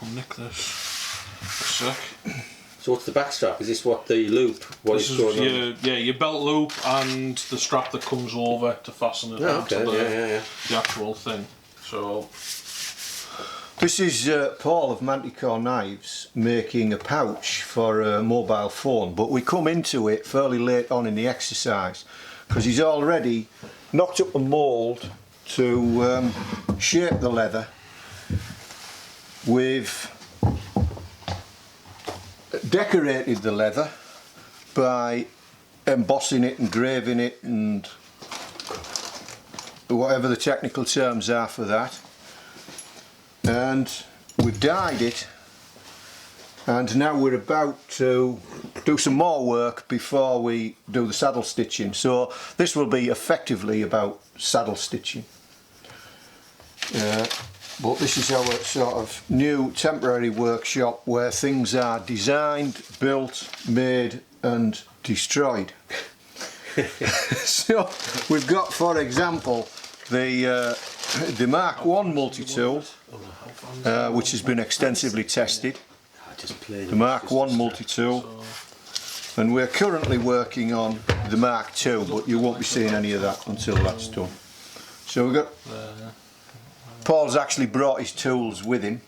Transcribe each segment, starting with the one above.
I'll nick this a sec. So what's the back strap? Is this what the loop? What This is is going on? your belt loop and the strap that comes over to fasten it onto the actual thing. So this is Paul of Manticore Knives making a pouch for a mobile phone, but we come into it fairly late on in the exercise because he's already knocked up a mould to shape the leather. We've decorated the leather by embossing it, engraving it, and whatever the technical terms are for that, and we've dyed it, and now we're about to do some more work before we do the saddle stitching. So this will be effectively about saddle stitching. But this is our sort of new temporary workshop where things are designed, built, made and destroyed. So we've got, for example, the Mark 1 multi-tool, which has been extensively tested. The Mark 1 multi-tool, and we're currently working on the Mark 2, but you won't be seeing any of that until that's done. So we've got... Paul's actually brought his tools with him,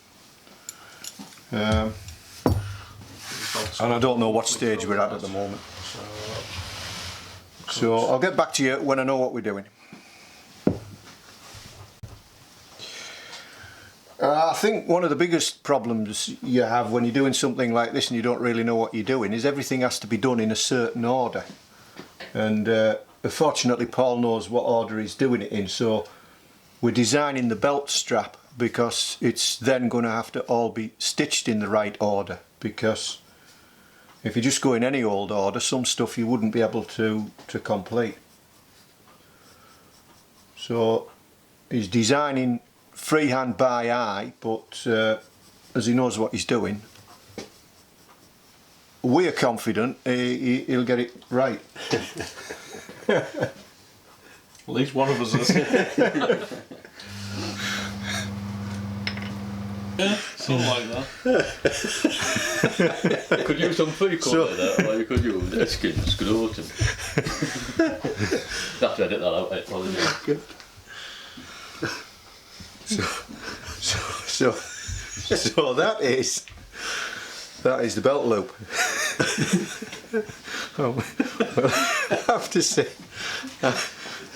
and I don't know what stage we're at the moment. So I'll get back to you when I know what we're doing. I think one of the biggest problems you have when you're doing something like this and you don't really know what you're doing is everything has to be done in a certain order, and fortunately Paul knows what order he's doing it in, so we're designing the belt strap because it's then going to have to all be stitched in the right order, because if you just go in any old order, some stuff you wouldn't be able to complete. So he's designing freehand by eye, but as he knows what he's doing, we're confident he'll get it right. At least one of us is. Yeah, something like that. You could use some pre-cut like that, or you could use Eskin, scrotum. Have to edit that out, probably. So that is the belt loop. Well, I have to see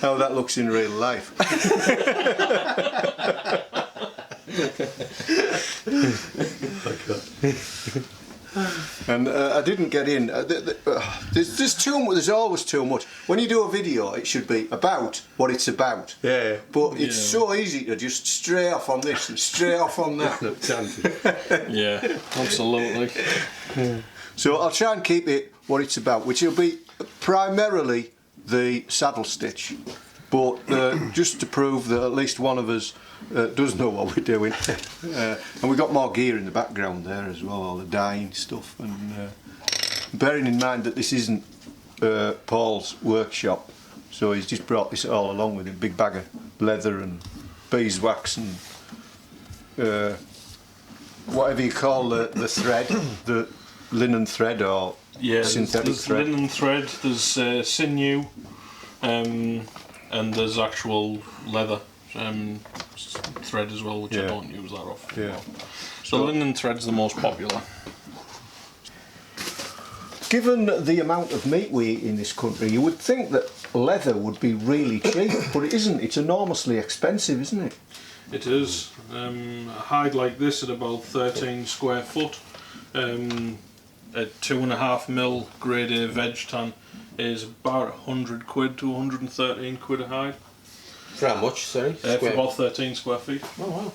how that looks in real life. And I didn't get in. There's always too much. When you do a video, it should be about what it's about. Yeah. But it's so easy to just stray off on this and stray off on that. Yeah, absolutely. So I'll try and keep it what it's about, which will be primarily the saddle stitch, but just to prove that at least one of us does know what we're doing. And we've got more gear in the background there as well, all the dyeing stuff, and bearing in mind that this isn't Paul's workshop, so he's just brought this all along with him, big bag of leather and beeswax and whatever you call the thread, the linen thread or synthetic thread. Linen thread, there's sinew, and there's actual leather thread as well, which I don't use that often. Yeah. So linen thread's the most popular. Given the amount of meat we eat in this country, you would think that leather would be really cheap, but it isn't. It's enormously expensive, isn't it? It is. A hide like this at about 13 square foot, a 2.5mm grade A veg tan is about 100 quid to 113 quid a hide. For how much, sorry? For about 13 square feet. Oh wow.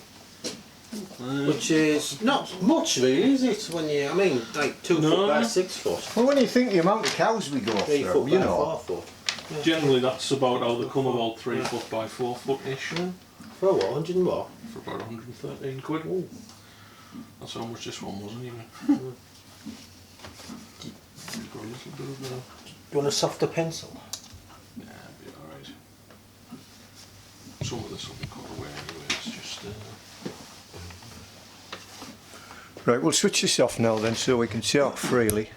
Which is not much really, is it? When you, I mean, like 2 foot by 6 foot. Well, when you think the amount of cows we go 3 through, foot you by know. 4 foot. Yeah. Generally that's about how they come, about 3 foot by 4 foot-ish. For what, 100 and what? For about 113 quid. Ooh. That's how much this one was anyway. Got a little bit of Do you want a softer pencil? Yeah, it'll be alright. Some of this will be cut away anyway, it's just... Right, we'll switch this off now then so we can talk freely.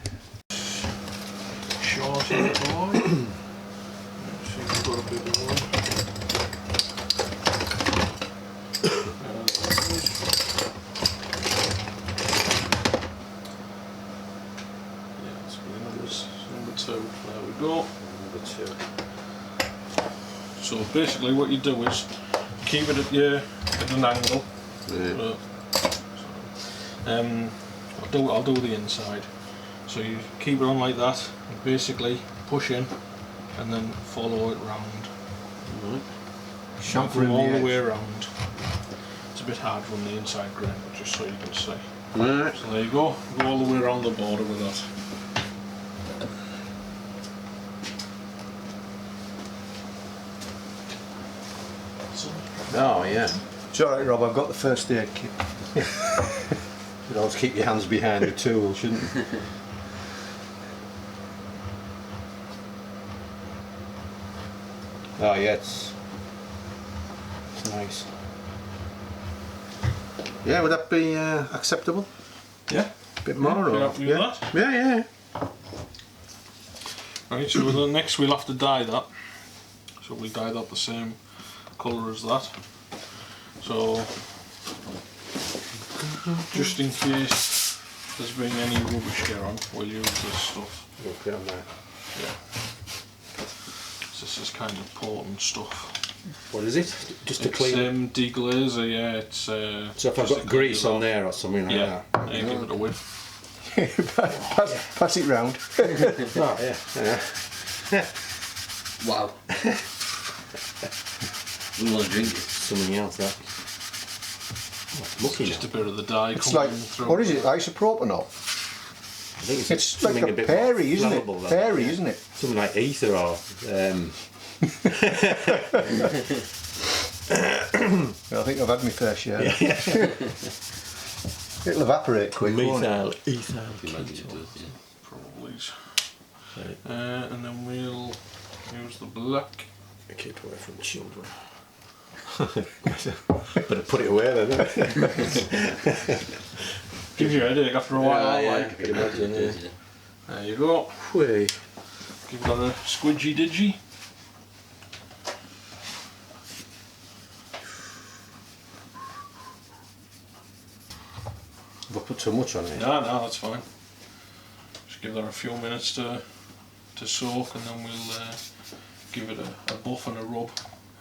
Short in the board. See if we've got a bigger one. Yeah, that's number 2. There we go. Number 2. So basically what you do is keep it at an angle. Yeah. I'll do the inside. So you keep it on like that, and basically push in, and then follow it round. Right. Chamfer all the way around. It's a bit hard from the inside grain, but just so you can see. Right. So there you go. Go all the way around the border with that. Oh yeah. It's alright, Rob, I've got the first aid kit. You'd always keep your hands behind the tool, shouldn't you? Oh yeah, it's nice. Yeah, would that be acceptable? Yeah. A bit more, You or happy with that? Yeah. Right, so next we'll have to dye that. So we'll dye that the same colour as that. So just in case there's been any rubbish here on, we'll use this stuff. We'll put it on there. Yeah. So this is kind of potent stuff. What is it? Just to It's clean. deglazer, yeah. It's So if I've just got to grease clean it on there or something like yeah, that. yeah, give it a whiff. pass it round. Oh yeah. Wow. Wouldn't want to drink it. Something else that. Looking Just a bit of the dye It's coming like, through. what is it, isopropanol? I think It's like something a bit perry, more isn't it? flammable than Perry, that. isn't it? Something like ether or I think I've had my fair share. It'll evaporate quick, won't it? methyl ethyl Imagine it does, yeah. Probably. Right. And then we'll use the black. Keep away from children. Better put it away then. Gives you a headache after a while. Yeah, like. I can imagine, yeah. There you go. Way. Give that a squidgy digi. Have I put too much on it? No, that's fine. Just give that a few minutes to soak, and then we'll give it a buff and a rub,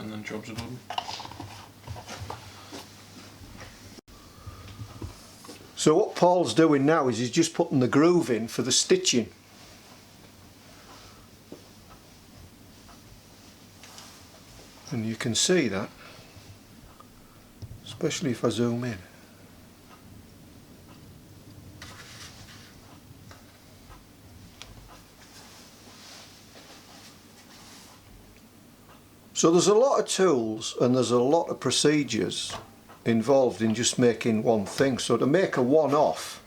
and then jobs are done. So what Paul's doing now is he's just putting the groove in for the stitching. And you can see that, especially if I zoom in. So there's a lot of tools and there's a lot of procedures involved in just making one thing. So to make a one-off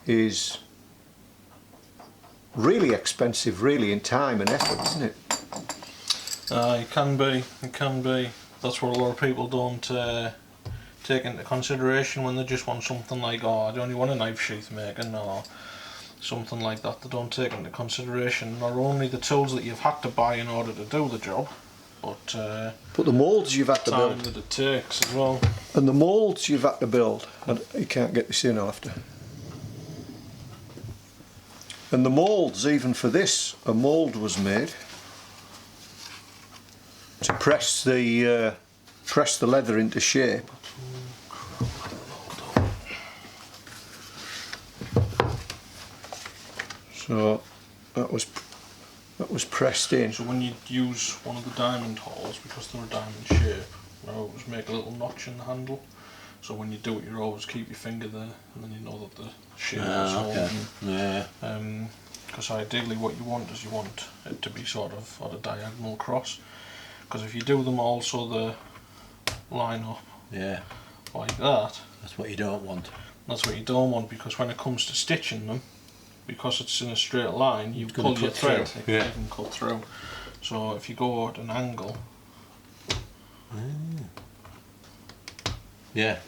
is really expensive, really, in time and effort, isn't it? It can be. It can be. That's what a lot of people don't take into consideration when they just want something like, oh, I only want a knife sheath making, or something like that. They don't take into consideration not only the tools that you've had to buy in order to do the job, but the moulds you've had to time build. that it takes as well. And the moulds you've had to build. And you can't get this in after. And the moulds, even for this, a mould was made to press the leather into shape. So that was pressed in. So when you use one of the diamond holes, because they're a diamond shape, I always make a little notch in the handle. So when you do it, you always keep your finger there, and then you know that the shape is holding. Yeah. Because ideally, what you want is you want it to be sort of at a diagonal cross. Because if you do them all so they line up Yeah. like that, That's what you don't want. that's what you don't want. Because when it comes to stitching them, because it's in a straight line, you pull your cut thread, through. it Yeah. can cut through. So if you go at an angle, Yeah.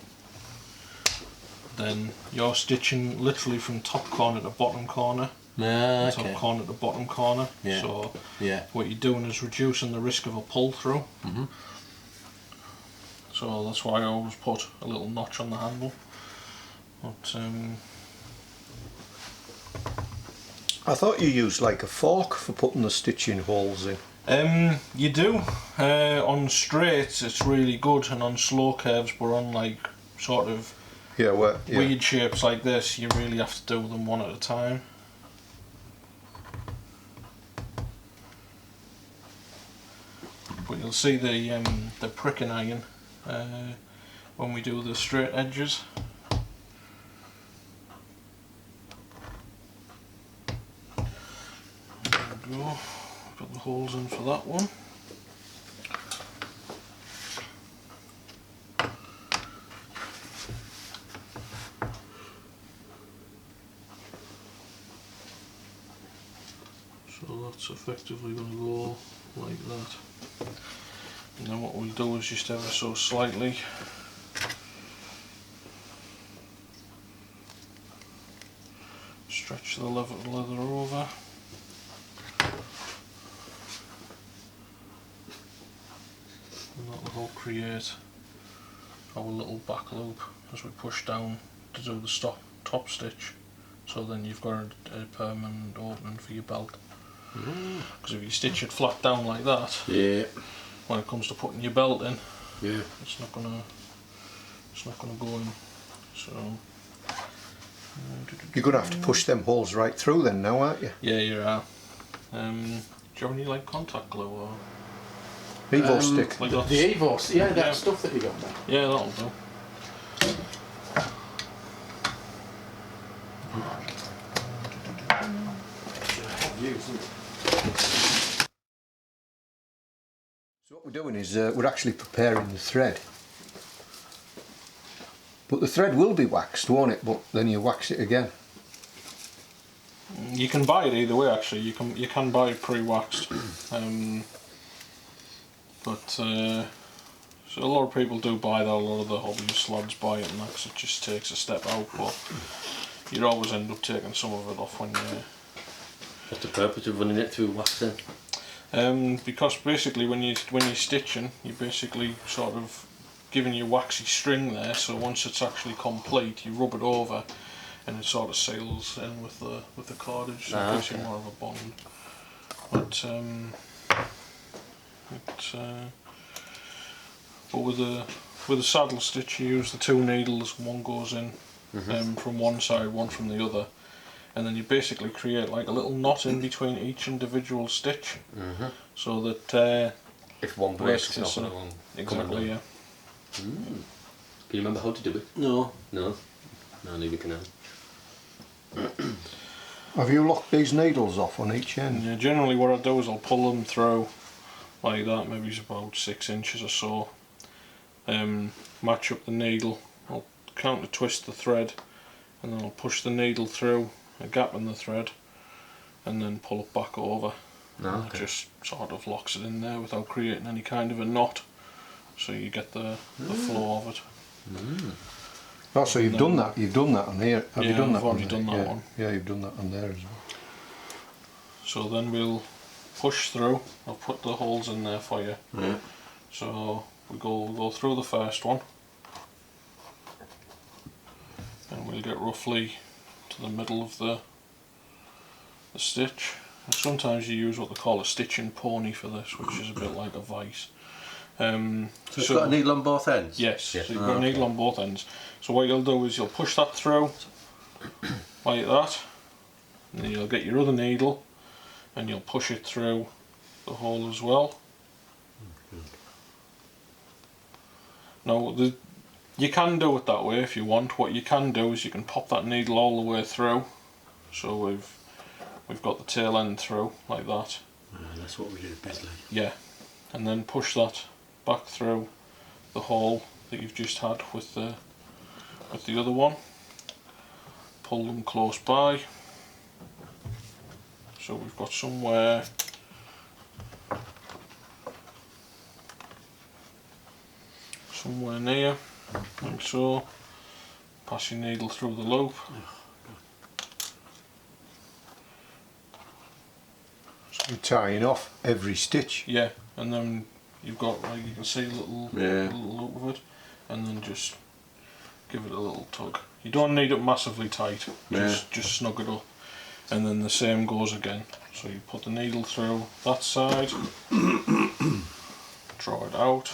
then you're stitching literally from top corner to bottom corner. Ah, Top okay. corner to bottom corner. Yeah. So Yeah. what you're doing is reducing the risk of a pull through. Mhm. So that's why I always put a little notch on the handle. But I thought you used like a fork for putting the stitching holes in. you do. On straights it's really good, and on slow curves, but on like sort of Yeah, well, yeah. weird shapes like this, you really have to do them one at a time. But you'll see the pricking iron when we do the straight edges. There we go. Put the holes in for that one. So that's effectively going to go like that. And then what we'll do is just ever so slightly stretch the leather over. And that will help create our little back loop as we push down to do the top stitch. So then you've got a permanent opening for your belt. Because if you stitch it flat down like that, Yeah. when it comes to putting your belt in, Yeah. it's not gonna go in. So You're going to have to push them holes right through then now, aren't you? yeah, you are. Do you have any like contact glue or Evo stick. like The that? Evos, yeah, that Yeah. stuff that you got there. Yeah, that'll do. So what we're doing is we're actually preparing the thread. But the thread will be waxed, won't it? But then you wax it again. You can buy it either way. Actually, you can buy it pre-waxed. So a lot of people do buy that. A lot of the hobbyist lads buy it, and that 'cause it just takes a step out. But you'd always end up taking some of it off when you. What's the purpose of running it through wax then? Because basically when you're stitching, you're basically sort of giving your waxy string there. So once it's actually complete, you rub it over, and it sort of seals in with the cordage. So it gives you more of a bond. But with a saddle stitch, you use the two needles. One goes in from one side, one from the other, and then you basically create like a little knot in between each individual stitch, so that If one breaks, it's not going to come exactly, undone. yeah. Can you remember how to do it? No. No? No, neither can I. Have you locked these needles off on each end? Yeah, generally what I do is I'll pull them through like that, maybe it's about 6 inches or so. Match up the needle, I'll counter twist the thread, and then I'll push the needle through a gap in the thread, and then pull it back over. And it just sort of locks it in there without creating any kind of a knot, so you get the flow of it. Oh, so you've done that. You've done that on here. Have you Yeah, done that? I've already on done there? that Yeah. one. Yeah, you've done that on there as well. So then we'll push through. I'll put the holes in there for you. Yeah. So we'll go through the first one, and we'll get roughly to the middle of the stitch. And sometimes you use what they call a stitching pony for this, which is a bit like a vice. So it's got a needle on both ends? Yes, Yes. so you've got a needle on both ends. So what you'll do is you'll push that through like that, and then you'll get your other needle and you'll push it through the hole as well. Now you can do it that way if you want. What you can do is you can pop that needle all the way through. So we've got the tail end through like that. That's what we do basically. Yeah, and then push that back through the hole that you've just had with the other one. Pull them close by, so we've got somewhere near, like so. pass your needle through the loop. You're tying off every stitch. Yeah, and then you've got, like you can see, a little loop of it, and then just give it a little tug. You don't need it massively tight, just snug it up. And then the same goes again. So you put the needle through that side, draw it out,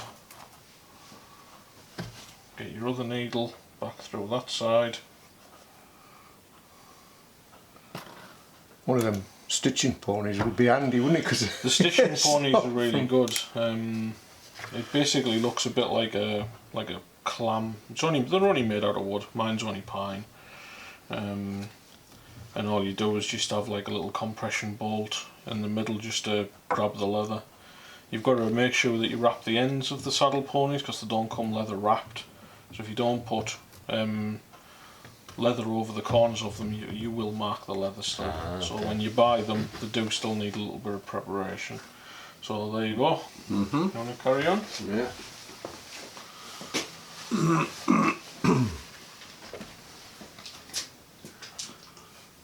get your other needle back through that side. One of them stitching ponies would be handy, wouldn't it? Cause the stitching ponies are really good. It basically looks a bit like a clam. They're only made out of wood. Mine's only pine. And all you do is just have like a little compression bolt in the middle just to grab the leather. You've got to make sure that you wrap the ends of the saddle ponies because they don't come leather wrapped. So if you don't put leather over the corners of them, you will mark the leather still. Okay. So when you buy them, they do still need a little bit of preparation. So there you go. You want to carry on? Yeah.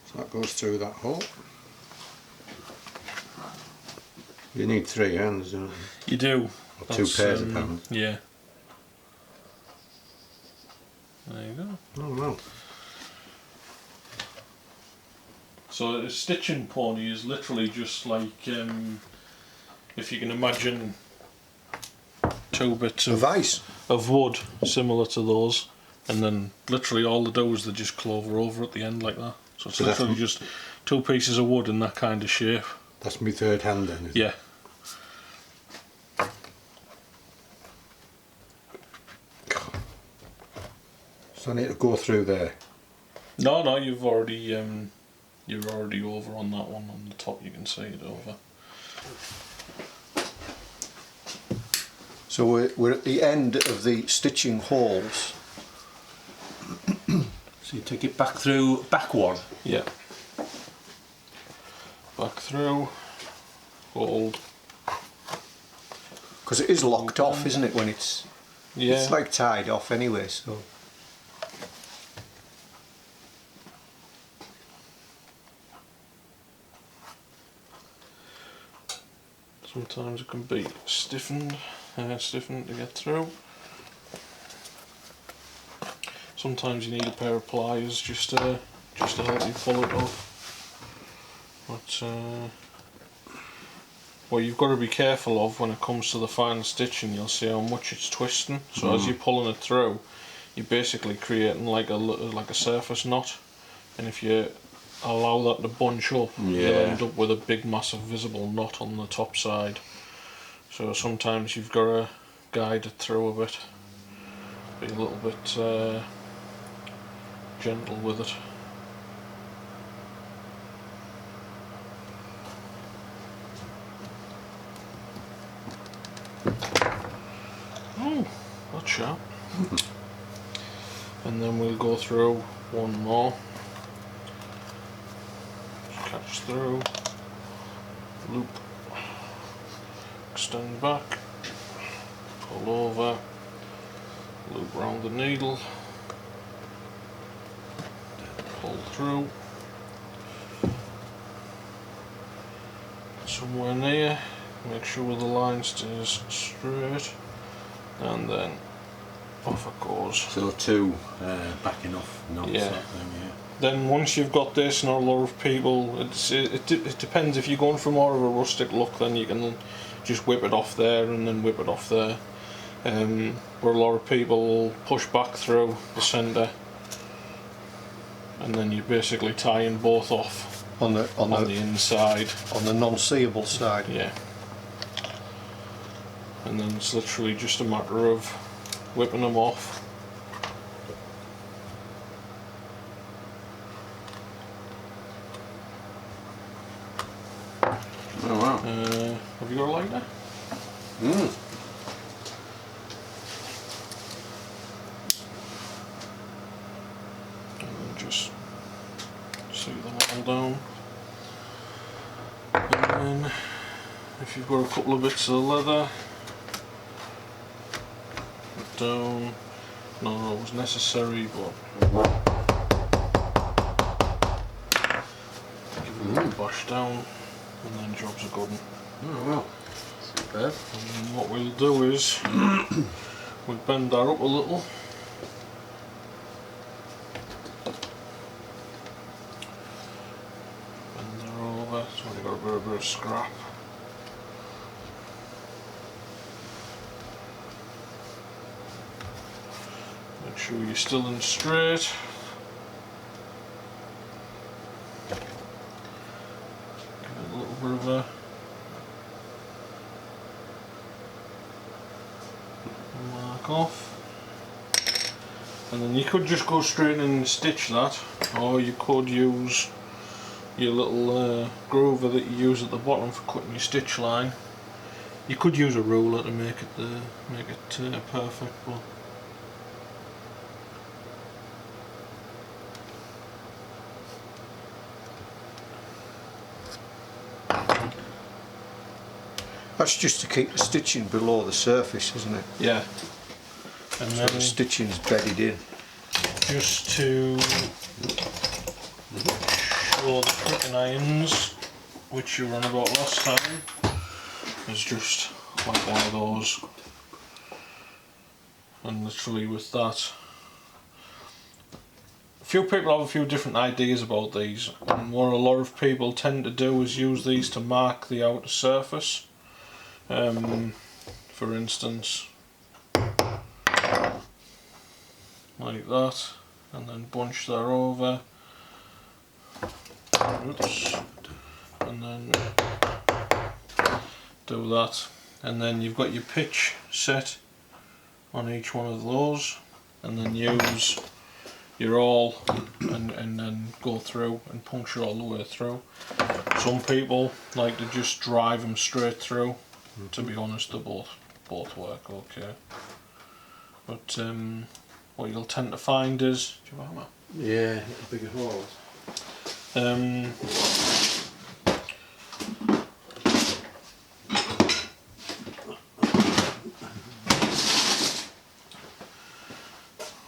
So that goes through that hole. You need 3 hands, don't you? You do. Or 2 pairs of hands. Yeah. There you go. Oh well. So a stitching pony is literally just like, if you can imagine 2 bits of ice of wood similar to those, and then literally all they do is they just clover over at the end like that. So it's literally just 2 pieces of wood in that kind of shape. That's my 3rd hand then, isn't it? Yeah. So I need to go through there. No, you've already you're already over on that one on the top. You can see it over. So we're at the end of the stitching holes. So you take it back through back one. Yeah. Back through. Hold. Because it is locked off, isn't it? When it's it's like tied off anyway. So. Sometimes it can be stiffened to get through. Sometimes you need a pair of pliers just to help you pull it off. But what you've got to be careful of when it comes to the fine stitching, you'll see how much it's twisting. So as you're pulling it through, you're basically creating like a surface knot, and if you allow that to bunch up, you'll end up with a big massive visible knot on the top side. So sometimes you've got to guide it through a bit, be a little bit gentle with it. Oh, that's sharp. And then we'll go through one more. Catch through, loop, extend back, pull over, loop round the needle, pull through, somewhere near, make sure the line stays straight, and then off it goes. So 2 backing off knots. Yeah. That thing, yeah. Then once you've got this, and a lot of people, it depends. If you're going for more of a rustic look, then you can just whip it off there and then whip it off there. Where a lot of people push back through the centre, and then you're basically tying both off On the inside, on the non-seeable side. yeah. And then it's literally just a matter of whipping them off. Oh wow. Have you got a lighter? And then just sew them all down. And then if you've got a couple of bits of leather, down, not always necessary, but give it a little bash down, and then job's a good one. Oh well, superb. And then what we'll do is we'll bend that up a little. Bend that over, so we've got a bit of scrap. Make sure you're still and straight. Give it a little bit of a mark off. And then you could just go straight in and stitch that, or you could use your little groover that you use at the bottom for cutting your stitch line. You could use a ruler to make it perfect, but That's just to keep the stitching below the surface, isn't it? yeah. And So then the stitching's bedded in. just to show the pricking irons, which you were on about last time, is just like one of those, and literally with that. A few people have a few different ideas about these, and what a lot of people tend to do is use these to mark the outer surface. For instance, like that, and then bunch that over. Oops. And then do that, and then you've got your pitch set on each one of those, and then use your awl and then go through and puncture all the way through. Some people like to just drive them straight through. To be honest, they both work okay. But what you'll tend to find is, do you have a hammer? Yeah, bigger holes.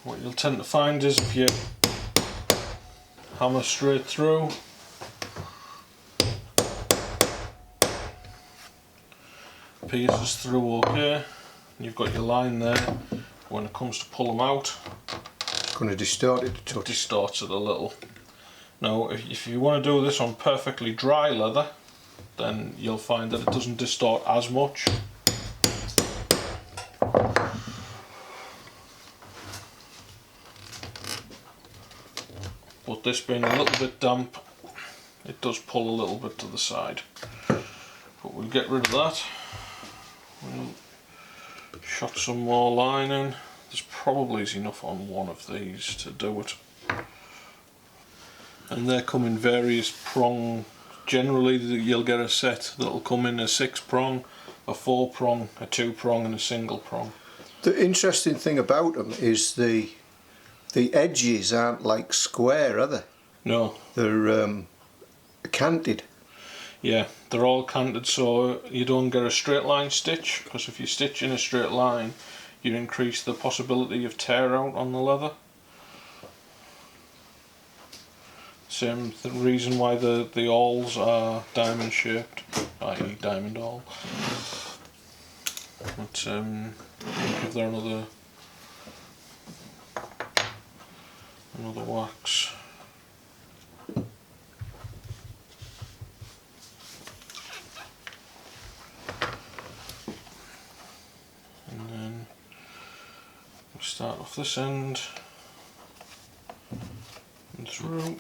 What you'll tend to find is if you hammer straight through, pierces through okay, and you've got your line there. When it comes to pull them out, It's going to distort it a it touch. distorts it a little. Now if you want to do this on perfectly dry leather, then you'll find that it doesn't distort as much. But this being a little bit damp, it does pull a little bit to the side. But we'll get rid of that. We'll shot some more line in. There's probably enough on one of these to do it. And they come in various prong. Generally you'll get a set that'll come in a 6 prong, a 4 prong, a 2 prong and a single prong. The interesting thing about them is the edges aren't like square, are they? No. They're canted. Yeah, they're all canted so you don't get a straight line stitch, because if you stitch in a straight line you increase the possibility of tear out on the leather. Same the reason why the awls are diamond shaped, i.e. diamond awl. But I'll give there another wax. And then we'll start off this end and through.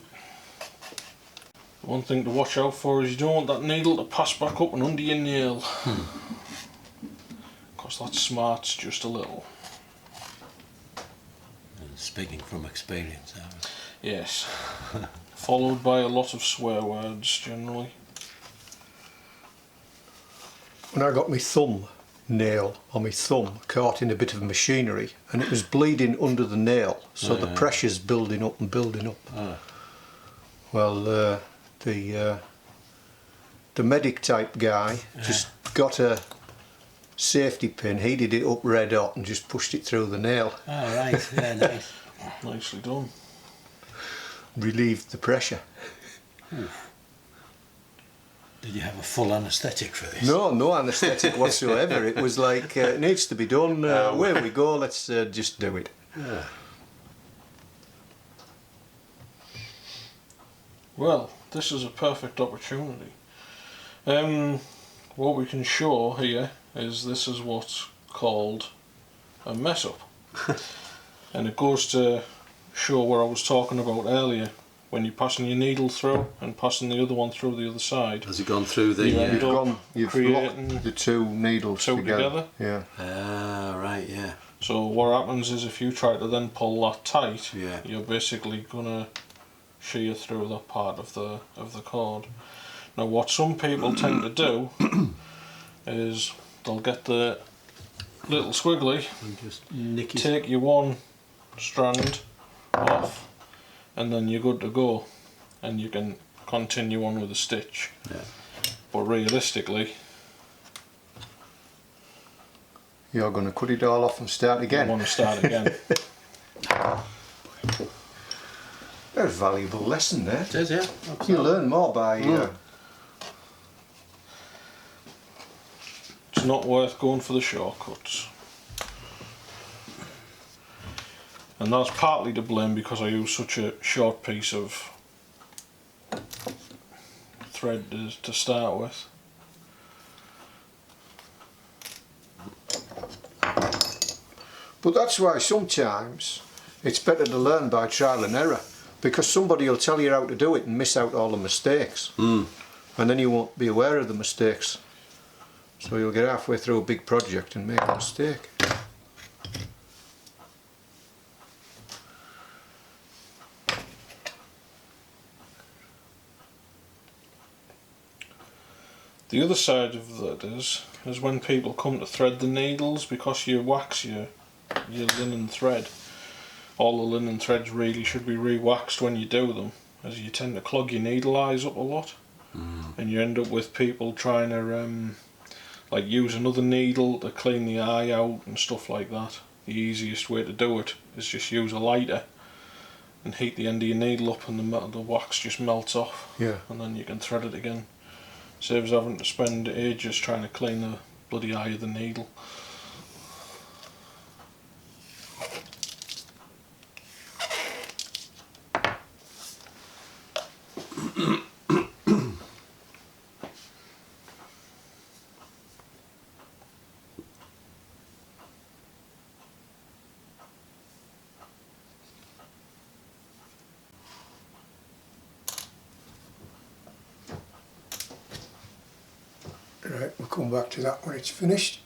One thing to watch out for is you don't want that needle to pass back up and under your nail, because that smarts just a little. Speaking from experience, Yes. Followed by a lot of swear words generally. When I got my thumb nail on my thumb caught in a bit of machinery and it was bleeding under the nail, so the pressure's building up and building up. Well, the medic type guy just got a safety pin, heated it up red hot and just pushed it through the nail. Oh, right, yeah, nice. Nicely done. Relieved the pressure. Did you have a full anaesthetic for this? No anaesthetic whatsoever. It was like, it needs to be done, away we go, let's just do it. Yeah. Well, this is a perfect opportunity. What we can show here is this is what's called a mess up. And it goes to show what I was talking about earlier, when you're passing your needle through and passing the other one through the other side. Has it gone through the... You end up You've creating locked the two needles together. Yeah. Ah, right, yeah. So what happens is if you try to then pull that tight, Yeah. you're basically gonna shear through that part of the cord. Now what some people tend to do is they'll get the little squiggly, And just nick it. take your one strand off, and then you're good to go, and you can continue on with the stitch. Yeah. But realistically, You're going to cut it all off and start you again. want to start again. There's a valuable lesson there. It is, yeah. You Absolutely. learn more by... It's not worth going for the shortcuts. And that's partly to blame because I use such a short piece of thread to start with. But that's why sometimes it's better to learn by trial and error, because somebody will tell you how to do it and miss out all the mistakes. And then you won't be aware of the mistakes. So you'll get halfway through a big project and make a mistake. The other side of that is when people come to thread the needles, because you wax your linen thread, all the linen threads really should be re-waxed when you do them, as you tend to clog your needle eyes up a lot, and you end up with people trying to like use another needle to clean the eye out and stuff like that. The easiest way to do it is just use a lighter and heat the end of your needle up, and the wax just melts off, and then you can thread it again. Saves having to spend ages trying to clean the bloody eye of the needle. Right, we'll come back to that when it's finished.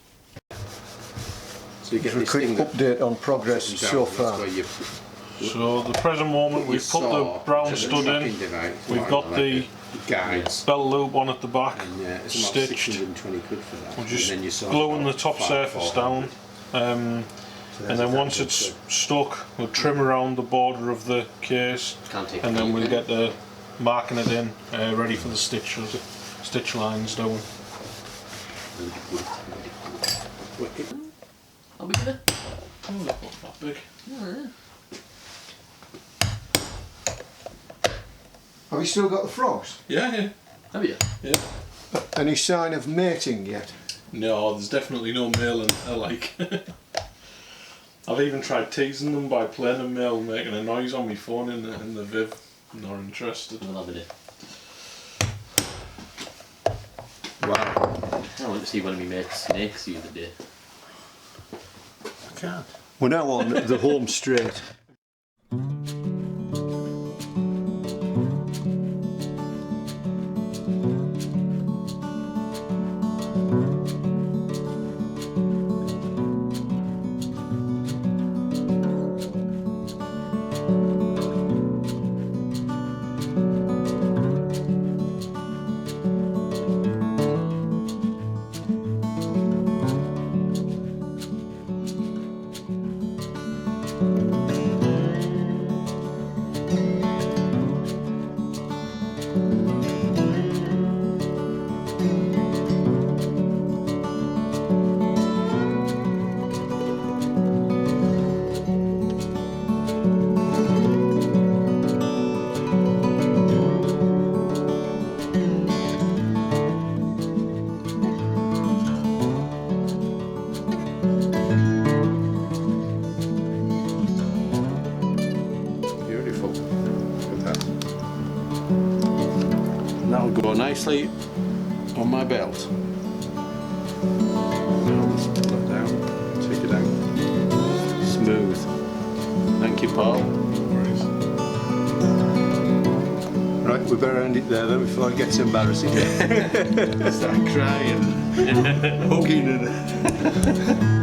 So you get A this quick thing that update on progress comes so out, that's far. where you So at the present moment we've put the brown stud in, we've got the guides. bell loop on at the back, And it's about stitched. 620 quid for that. We're And just then you sort gluing of the top 500, surface 400. down, and then once it's stuck we'll trim around the border of the case, Can't take and then it. we'll get the marking it in, ready for the stitch lines down. I'll be good. Oh, they're not that big. Have you still got the frogs? Yeah. Have you? Yeah. Any sign of mating yet? No, there's definitely no male and alike. I've even tried teasing them by playing a male making a noise on my phone in the Viv. Not interested. I'm loving it. Wow. I went to see one of my mates' snakes the other day. I can't. We're now on the home straight. go nicely on my belt. Put down, take it out. Smooth. Thank you, Paul. Right, we better end it there then before it gets embarrassing. Start crying. Hugging and